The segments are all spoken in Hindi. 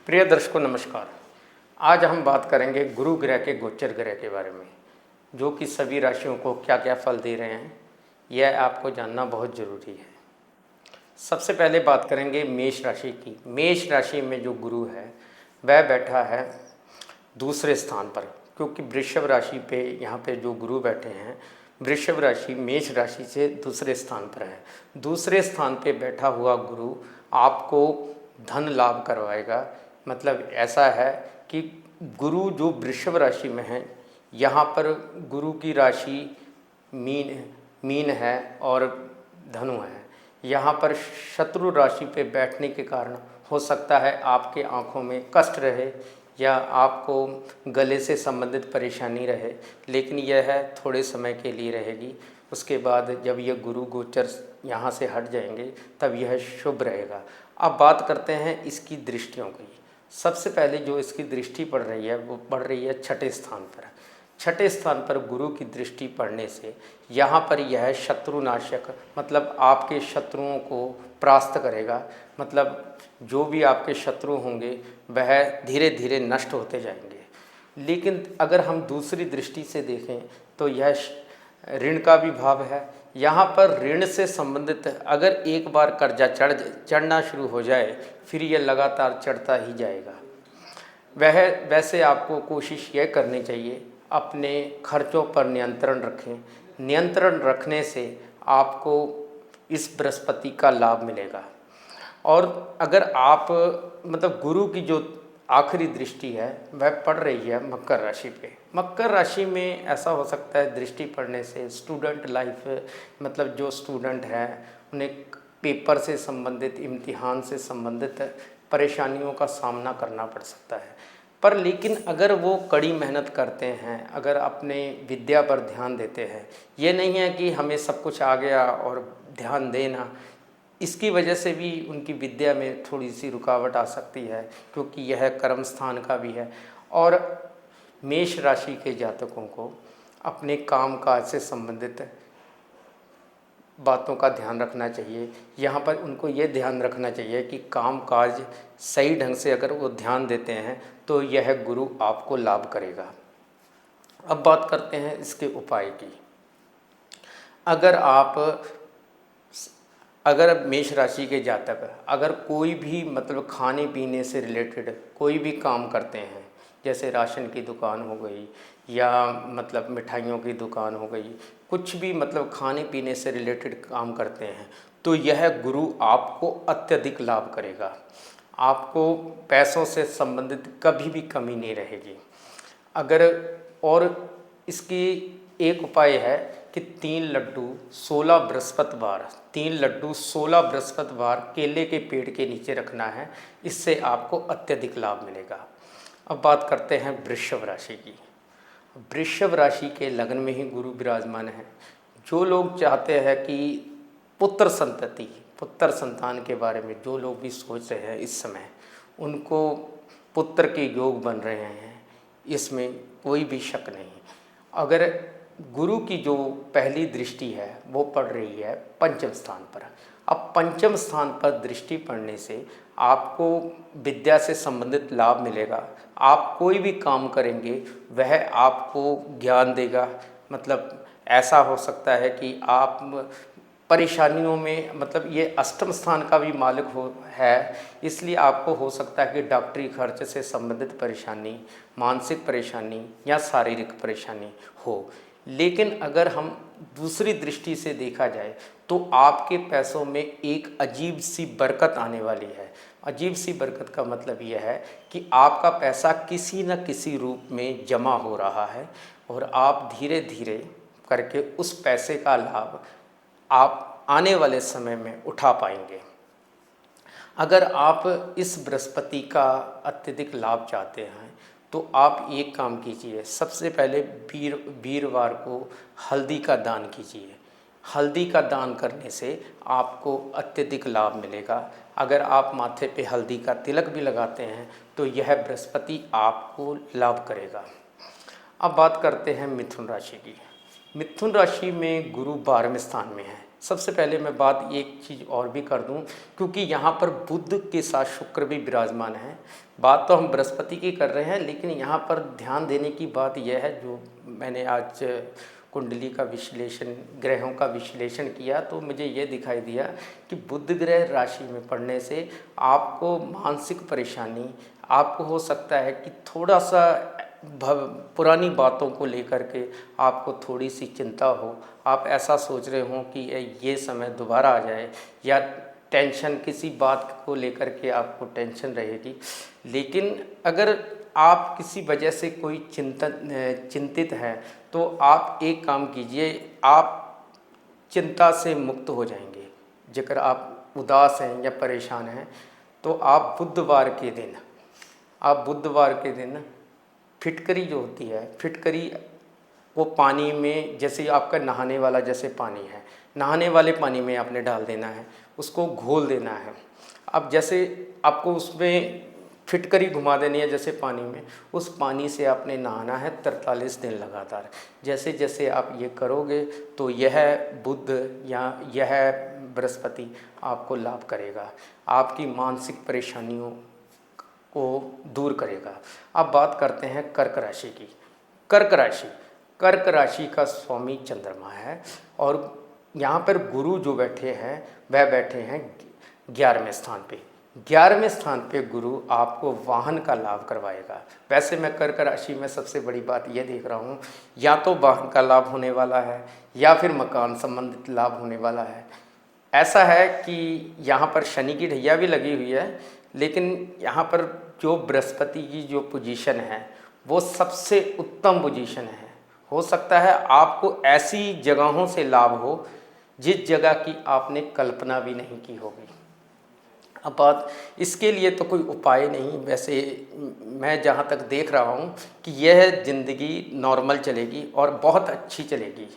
प्रिय दर्शकों नमस्कार। आज हम बात करेंगे गुरु ग्रह के गोचर ग्रह के बारे में, जो कि सभी राशियों को क्या क्या फल दे रहे हैं, यह आपको जानना बहुत ज़रूरी है। सबसे पहले बात करेंगे मेष राशि की। मेष राशि में जो गुरु है वह बैठा है दूसरे स्थान पर, क्योंकि वृषभ राशि पे यहाँ पे जो गुरु बैठे हैं, वृषभ राशि मेष राशि से दूसरे स्थान पर है। दूसरे स्थान पे बैठा हुआ गुरु आपको धन लाभ करवाएगा। मतलब ऐसा है कि गुरु जो वृषभ राशि में है, यहाँ पर गुरु की राशि मीन है और धनु है। यहाँ पर शत्रु राशि पे बैठने के कारण हो सकता है आपके आँखों में कष्ट रहे या आपको गले से संबंधित परेशानी रहे, लेकिन यह है थोड़े समय के लिए रहेगी। उसके बाद जब यह गुरु गोचर यहाँ से हट जाएंगे तब यह शुभ रहेगा। अब बात करते हैं इसकी दृष्टियों की। सबसे पहले जो इसकी दृष्टि पड़ रही है वो पड़ रही है छठे स्थान पर। छठे स्थान पर गुरु की दृष्टि पड़ने से यहाँ पर यह शत्रुनाशक, मतलब आपके शत्रुओं को परास्त करेगा। मतलब जो भी आपके शत्रु होंगे वह धीरे धीरे नष्ट होते जाएंगे। लेकिन अगर हम दूसरी दृष्टि से देखें तो यह ऋण का भी भाव है। यहाँ पर ऋण से संबंधित अगर एक बार कर्जा चढ़ना शुरू हो जाए फिर यह लगातार चढ़ता ही जाएगा। वैसे आपको कोशिश यह करनी चाहिए अपने खर्चों पर नियंत्रण रखें। नियंत्रण रखने से आपको इस बृहस्पति का लाभ मिलेगा। और अगर आप मतलब गुरु की जो आखिरी दृष्टि है वह पड़ रही है मकर राशि पे। मकर राशि में ऐसा हो सकता है दृष्टि पड़ने से स्टूडेंट लाइफ, मतलब जो स्टूडेंट हैं उन्हें पेपर से संबंधित, इम्तिहान से संबंधित परेशानियों का सामना करना पड़ सकता है। पर लेकिन अगर वो कड़ी मेहनत करते हैं, अगर अपने विद्या पर ध्यान देते हैं, ये नहीं है कि हमें सब कुछ आ गया और ध्यान देना, इसकी वजह से भी उनकी विद्या में थोड़ी सी रुकावट आ सकती है, क्योंकि यह कर्म स्थान का भी है। और मेष राशि के जातकों को अपने काम काज से संबंधित बातों का ध्यान रखना चाहिए। यहाँ पर उनको ये ध्यान रखना चाहिए कि काम काज सही ढंग से अगर वो ध्यान देते हैं तो यह गुरु आपको लाभ करेगा। अब बात करते हैं इसके उपाय की। अगर मेष राशि के जातक अगर कोई भी मतलब खाने पीने से रिलेटेड कोई भी काम करते हैं, जैसे राशन की दुकान हो गई या मतलब मिठाइयों की दुकान हो गई, कुछ भी मतलब खाने पीने से रिलेटेड काम करते हैं, तो यह गुरु आपको अत्यधिक लाभ करेगा। आपको पैसों से संबंधित कभी भी कमी नहीं रहेगी। और इसकी एक उपाय है कि 3 लड्डू 16 बृहस्पतिवार 3 लड्डू 16 बृहस्पतिवार केले के पेड़ के नीचे रखना है। इससे आपको अत्यधिक लाभ मिलेगा। अब बात करते हैं वृषभ राशि की। वृषभ राशि के लग्न में ही गुरु विराजमान है। जो लोग चाहते हैं कि पुत्र संतान के बारे में जो लोग भी सोच रहे हैं इस समय, उनको पुत्र के योग बन रहे हैं, इसमें कोई भी शक नहीं। अगर गुरु की जो पहली दृष्टि है वो पड़ रही है पंचम स्थान पर। अब पंचम स्थान पर दृष्टि पड़ने से आपको विद्या से संबंधित लाभ मिलेगा। आप कोई भी काम करेंगे वह आपको ज्ञान देगा। मतलब ऐसा हो सकता है कि आप परेशानियों में, मतलब ये अष्टम स्थान का भी मालिक है, इसलिए आपको हो सकता है कि डॉक्टरी खर्च से संबंधित परेशानी, मानसिक परेशानी या शारीरिक परेशानी हो। लेकिन अगर हम दूसरी दृष्टि से देखा जाए तो आपके पैसों में एक अजीब सी बरकत आने वाली है। अजीब सी बरकत का मतलब यह है कि आपका पैसा किसी न किसी रूप में जमा हो रहा है और आप धीरे धीरे करके उस पैसे का लाभ आप आने वाले समय में उठा पाएंगे। अगर आप इस बृहस्पति का अत्यधिक लाभ चाहते हैं तो आप एक काम कीजिए। सबसे पहले वीरवार को हल्दी का दान कीजिए। हल्दी का दान करने से आपको अत्यधिक लाभ मिलेगा। अगर आप माथे पे हल्दी का तिलक भी लगाते हैं तो यह बृहस्पति आपको लाभ करेगा। अब बात करते हैं मिथुन राशि की। मिथुन राशि में गुरु 12वें स्थान में है। सबसे पहले मैं बात एक चीज़ और भी कर दूं, क्योंकि यहाँ पर बुध के साथ शुक्र भी विराजमान है। बात तो हम बृहस्पति की कर रहे हैं, लेकिन यहाँ पर ध्यान देने की बात यह है, जो मैंने आज कुंडली का विश्लेषण, ग्रहों का विश्लेषण किया, तो मुझे ये दिखाई दिया कि बुध ग्रह राशि में पड़ने से आपको मानसिक परेशानी, आपको हो सकता है कि थोड़ा सा पुरानी बातों को लेकर के आपको थोड़ी सी चिंता हो, आप ऐसा सोच रहे हो कि ये समय दोबारा आ जाए, या टेंशन, किसी बात को लेकर के आपको टेंशन रहेगी। लेकिन अगर आप किसी वजह से कोई चिंतित हैं, तो आप एक काम कीजिए, आप चिंता से मुक्त हो जाएंगे। जेकर आप उदास हैं या परेशान हैं, तो आप बुधवार के दिन फिटकरी जो होती है, फिटकरी वो पानी में, जैसे आपका नहाने वाला जैसे पानी है, नहाने वाले पानी में आपने डाल देना है, उसको घोल देना है। अब जैसे आपको उसमें फिटकरी घुमा देनी है जैसे पानी में, उस पानी से आपने नहाना है 43 दिन लगातार। जैसे जैसे आप ये करोगे तो यह बुध या यह बृहस्पति आपको लाभ करेगा, आपकी मानसिक परेशानियों को दूर करेगा। अब बात करते हैं कर्क राशि की। कर्क राशि का स्वामी चंद्रमा है, और यहाँ पर गुरु जो बैठे हैं वह बैठे हैं 11वें स्थान पे। 11वें स्थान पे गुरु आपको वाहन का लाभ करवाएगा। वैसे मैं कर्क राशि में सबसे बड़ी बात यह देख रहा हूँ, या तो वाहन का लाभ होने वाला है या फिर मकान संबंधित लाभ होने वाला है। ऐसा है कि यहाँ पर शनि की ढैया भी लगी हुई है, लेकिन यहाँ पर जो बृहस्पति की जो पोजीशन है वो सबसे उत्तम पोजीशन है। हो सकता है आपको ऐसी जगहों से लाभ हो जिस जगह की आपने कल्पना भी नहीं की होगी। अब बात इसके लिए तो कोई उपाय नहीं, वैसे मैं जहाँ तक देख रहा हूँ कि यह ज़िंदगी नॉर्मल चलेगी और बहुत अच्छी चलेगी,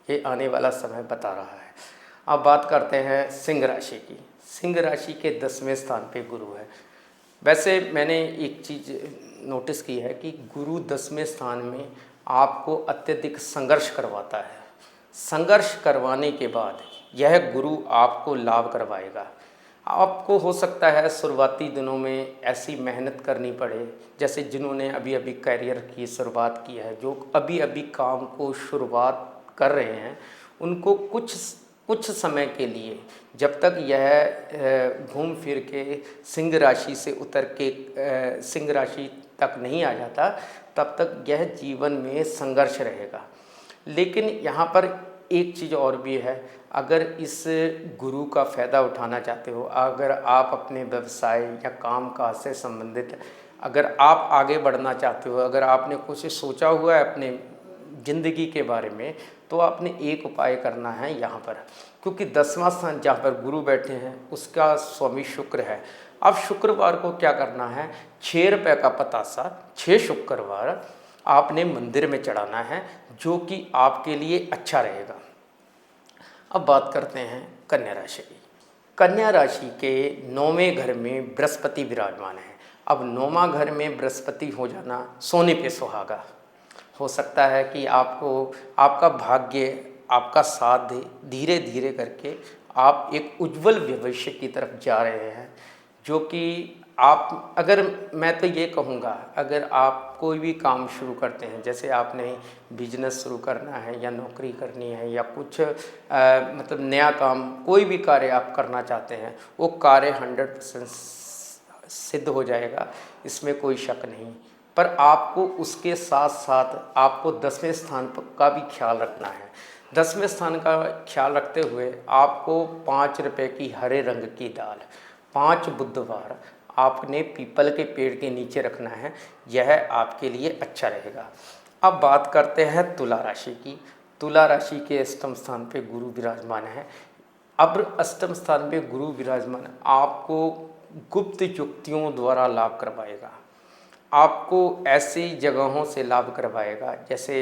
ये आने वाला समय बता रहा है। अब बात करते हैं सिंह राशि की। सिंह राशि के 10वें स्थान पे गुरु है। वैसे मैंने एक चीज़ नोटिस की है कि गुरु 10वें स्थान में आपको अत्यधिक संघर्ष करवाता है। संघर्ष करवाने के बाद यह गुरु आपको लाभ करवाएगा। आपको हो सकता है शुरुआती दिनों में ऐसी मेहनत करनी पड़े, जैसे जिन्होंने अभी अभी करियर की शुरुआत की है, जो अभी अभी काम को शुरुआत कर रहे हैं, उनको कुछ समय के लिए, जब तक यह घूम फिर के सिंह राशि से उतर के सिंह राशि तक नहीं आ जाता, तब तक यह जीवन में संघर्ष रहेगा। लेकिन यहाँ पर एक चीज़ और भी है, अगर इस गुरु का फ़ायदा उठाना चाहते हो, अगर आप अपने व्यवसाय या काम काज से संबंधित अगर आप आगे बढ़ना चाहते हो, अगर आपने कुछ सोचा हुआ है अपने ज़िंदगी के बारे में, तो आपने एक उपाय करना है यहाँ पर, क्योंकि 10वां स्थान जहाँ पर गुरु बैठे हैं उसका स्वामी शुक्र है। अब शुक्रवार को क्या करना है, 6 रुपये का पतासा 6 शुक्रवार आपने मंदिर में चढ़ाना है, जो कि आपके लिए अच्छा रहेगा। अब बात करते हैं कन्या राशि की। कन्या राशि के 9वें घर में बृहस्पति विराजमान है। अब 9वां घर में बृहस्पति हो जाना सोने पे सुहागा। हो सकता है कि आपको आपका भाग्य आपका साथ दे, धीरे धीरे करके आप एक उज्जवल भविष्य की तरफ जा रहे हैं, जो कि आप, अगर मैं तो ये कहूँगा, अगर आप कोई भी काम शुरू करते हैं, जैसे आपने बिजनेस शुरू करना है या नौकरी करनी है या कुछ मतलब नया काम, कोई भी कार्य आप करना चाहते हैं, वो कार्य 100% सिद्ध हो जाएगा, इसमें कोई शक नहीं। पर आपको उसके साथ साथ आपको 10वें स्थान का भी ख्याल रखना है। 10वें स्थान का ख्याल रखते हुए आपको 5 रुपये की हरे रंग की दाल 5 बुधवार आपने पीपल के पेड़ के नीचे रखना है, यह आपके लिए अच्छा रहेगा। अब बात करते हैं तुला राशि की। तुला राशि के अष्टम स्थान पे गुरु विराजमान है। अब अष्टम स्थान पे गुरु विराजमान आपको गुप्त युक्तियों द्वारा लाभ करवाएगा, आपको ऐसी जगहों से लाभ करवाएगा, जैसे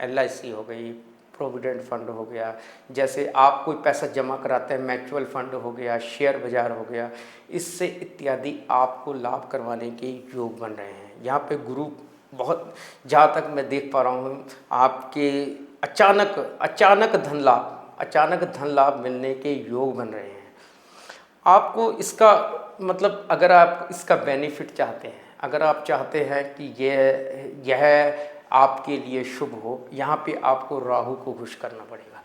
LIC हो गई, प्रोविडेंट फंड हो गया, जैसे आप कोई पैसा जमा कराते हैं, म्यूचुअल फंड हो गया, शेयर बाज़ार हो गया, इससे इत्यादि आपको लाभ करवाने के योग बन रहे हैं। यहाँ पे गुरु बहुत, जहाँ तक मैं देख पा रहा हूँ, आपके अचानक धन लाभ अचानक धन लाभ मिलने के योग बन रहे हैं। आपको इसका मतलब अगर आप इसका बेनिफिट चाहते हैं, अगर आप चाहते हैं कि यह आपके लिए शुभ हो, यहाँ पे आपको राहु को खुश करना पड़ेगा।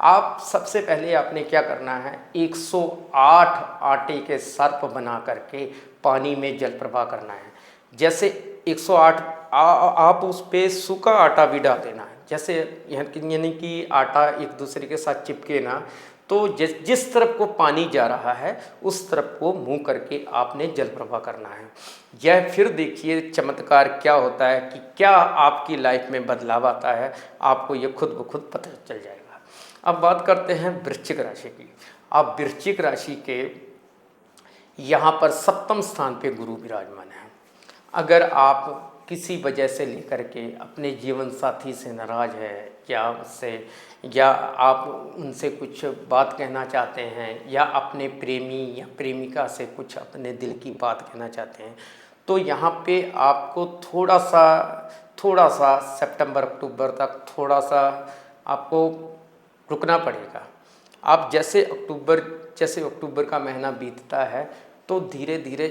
आप सबसे पहले आपने क्या करना है, 108 आटे के सर्प बना करके पानी में जल प्रवाह करना है। जैसे 108 आप उस पे सूखा आटा भी डाल देना है, जैसे यानी कि आटा एक दूसरे के साथ चिपके ना, तो जिस तरफ को पानी जा रहा है उस तरफ को मुंह करके आपने जल प्रवाह करना है। यह फिर देखिए चमत्कार क्या होता है कि क्या आपकी लाइफ में बदलाव आता है, आपको ये खुद ब खुद पता चल जाएगा। अब बात करते हैं वृश्चिक राशि की। अब वृश्चिक राशि के यहाँ पर सप्तम स्थान पे गुरु विराजमान है। अगर आप किसी वजह से लेकर के अपने जीवन साथी से नाराज़ है, या आप उनसे कुछ बात कहना चाहते हैं, या अपने प्रेमी या प्रेमिका से कुछ अपने दिल की बात कहना चाहते हैं, तो यहाँ पे आपको थोड़ा सा सितंबर अक्टूबर तक थोड़ा सा आपको रुकना पड़ेगा। आप जैसे अक्टूबर का महीना बीतता है तो धीरे धीरे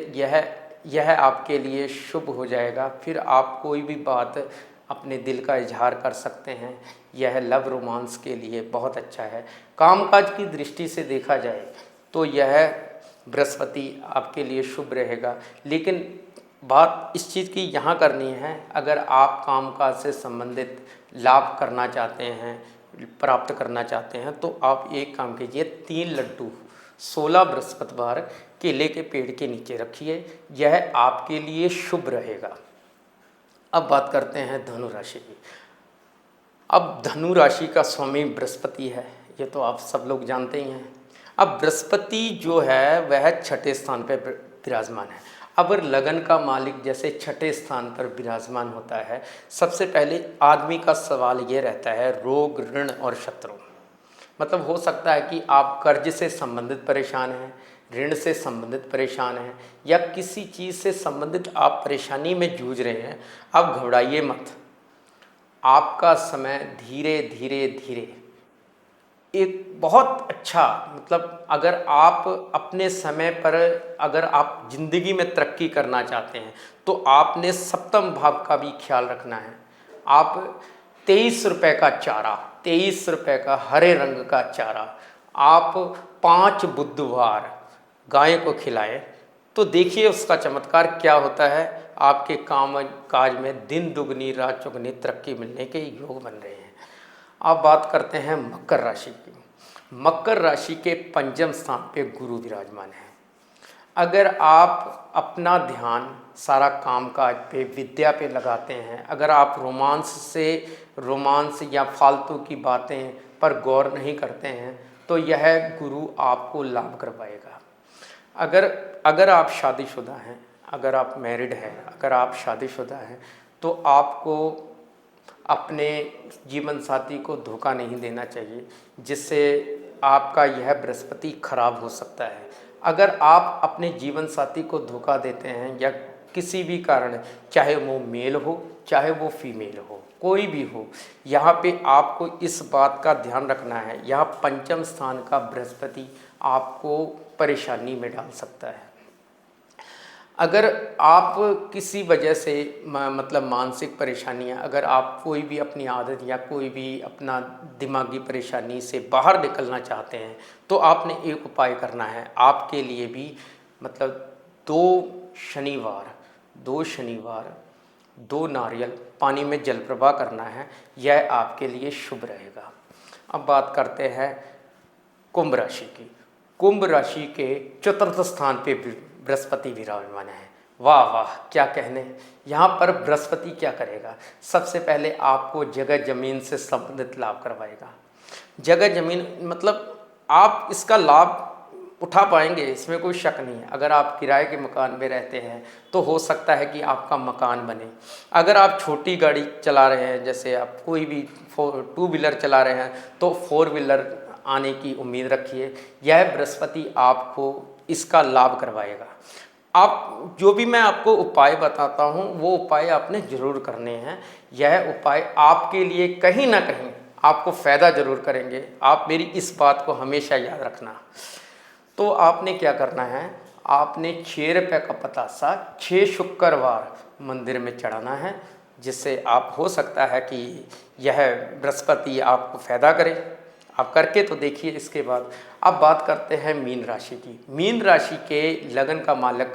यह आपके लिए शुभ हो जाएगा। फिर आप कोई भी बात अपने दिल का इजहार कर सकते हैं। यह लव रोमांस के लिए बहुत अच्छा है। कामकाज की दृष्टि से देखा जाए तो यह बृहस्पति आपके लिए शुभ रहेगा। लेकिन बात इस चीज़ की यहाँ करनी है, अगर आप कामकाज से संबंधित लाभ करना चाहते हैं, प्राप्त करना चाहते हैं, तो आप एक काम कीजिए, 3 लड्डू 16 बृहस्पतिवार केले के पेड़ के नीचे रखिए, यह आपके लिए शुभ रहेगा। अब बात करते हैं धनु राशि की। अब धनु राशि का स्वामी बृहस्पति है, ये तो आप सब लोग जानते ही हैं। अब बृहस्पति जो है वह 6ठे स्थान पर विराजमान है। अब लगन का मालिक जैसे 6ठे स्थान पर विराजमान होता है, सबसे पहले आदमी का सवाल ये रहता है रोग, ऋण और शत्रु। मतलब हो सकता है कि आप कर्ज से संबंधित परेशान हैं, ऋण से संबंधित परेशान हैं, या किसी चीज़ से संबंधित आप परेशानी में जूझ रहे हैं। अब घबराइए मत, आपका समय धीरे धीरे एक बहुत अच्छा, मतलब अगर आप अपने समय पर, अगर आप ज़िंदगी में तरक्की करना चाहते हैं तो आपने सप्तम भाव का भी ख्याल रखना है। आप 23 रुपये का चारा, 23 रुपये का हरे रंग का चारा आप 5 बुधवार गाय को खिलाएं, तो देखिए उसका चमत्कार क्या होता है। आपके काम काज में दिन दुगनी रात चौगुनी तरक्की मिलने के योग बन रहे हैं। अब बात करते हैं मकर राशि की। मकर राशि के 5वें स्थान पे गुरु विराजमान है। अगर आप अपना ध्यान सारा कामकाज पे, विद्या पे लगाते हैं, अगर आप रोमांस या फालतू की बातें पर गौर नहीं करते हैं, तो यह गुरु आपको लाभ करवाएगा। अगर आप शादीशुदा हैं, अगर आप मैरिड हैं, अगर आप शादीशुदा हैं, तो आपको अपने जीवन साथी को धोखा नहीं देना चाहिए, जिससे आपका यह बृहस्पति खराब हो सकता है। अगर आप अपने जीवन साथी को धोखा देते हैं या किसी भी कारण, चाहे वो मेल हो चाहे वो फीमेल हो, कोई भी हो, यहाँ पे आपको इस बात का ध्यान रखना है, यहाँ 5वें स्थान का बृहस्पति आपको परेशानी में डाल सकता है। अगर आप किसी वजह से मतलब मानसिक परेशानियां, अगर आप कोई भी अपनी आदत या कोई भी अपना दिमागी परेशानी से बाहर निकलना चाहते हैं, तो आपने एक उपाय करना है। आपके लिए भी मतलब 2 शनिवार 2 नारियल पानी में जल प्रवाह करना है, यह आपके लिए शुभ रहेगा। अब बात करते हैं कुंभ राशि की। कुंभ राशि के 4th स्थान पे बृहस्पति विराजमान है। वाह वाह, क्या कहने। यहाँ पर बृहस्पति क्या करेगा, सबसे पहले आपको जगह ज़मीन से संबंधित लाभ करवाएगा। जगह ज़मीन मतलब आप इसका लाभ उठा पाएंगे, इसमें कोई शक नहीं है। अगर आप किराए के मकान में रहते हैं तो हो सकता है कि आपका मकान बने। अगर आप छोटी गाड़ी चला रहे हैं, जैसे आप कोई भी 2 व्हीलर चला रहे हैं, तो 4 व्हीलर आने की उम्मीद रखिए। यह बृहस्पति आपको इसका लाभ करवाएगा। आप जो भी मैं आपको उपाय बताता हूँ वो उपाय आपने ज़रूर करने हैं। यह उपाय आपके लिए कहीं ना कहीं आपको फ़ायदा ज़रूर करेंगे। आप मेरी इस बात को हमेशा याद रखना। तो आपने क्या करना है, आपने 6 रुपये का पतासा 6 शुक्रवार मंदिर में चढ़ाना है, जिससे आप हो सकता है कि यह बृहस्पति आपको फ़ायदा करे। आप करके तो देखिए। इसके बाद अब बात करते हैं मीन राशि की। मीन राशि के लगन का मालक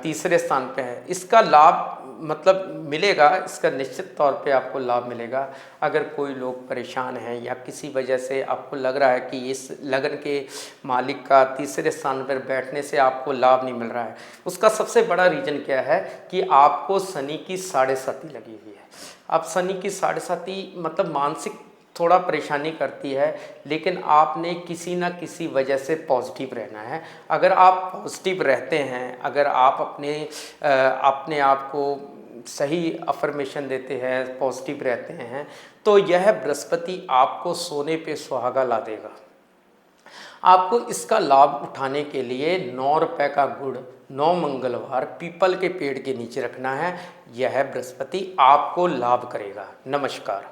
तीसरे स्थान पे है। इसका लाभ मतलब मिलेगा, इसका निश्चित तौर पे आपको लाभ मिलेगा। अगर कोई लोग परेशान हैं या किसी वजह से आपको लग रहा है कि इस लगन के मालिक का तीसरे स्थान पर बैठने से आपको लाभ नहीं मिल रहा है, उसका सबसे बड़ा रीज़न क्या है कि आपको शनि की साढ़े साती लगी हुई है। अब शनि की साढ़े साती मतलब मानसिक थोड़ा परेशानी करती है, लेकिन आपने किसी ना किसी वजह से पॉजिटिव रहना है। अगर आप पॉजिटिव रहते हैं, अगर आप अपने आप को सही अफर्मेशन देते हैं, पॉजिटिव रहते हैं, तो यह बृहस्पति आपको सोने पे सुहागा ला देगा। आपको इसका लाभ उठाने के लिए 9 रुपये का गुड़ 9 मंगलवार पीपल के पेड़ के नीचे रखना है। यह बृहस्पति आपको लाभ करेगा। नमस्कार।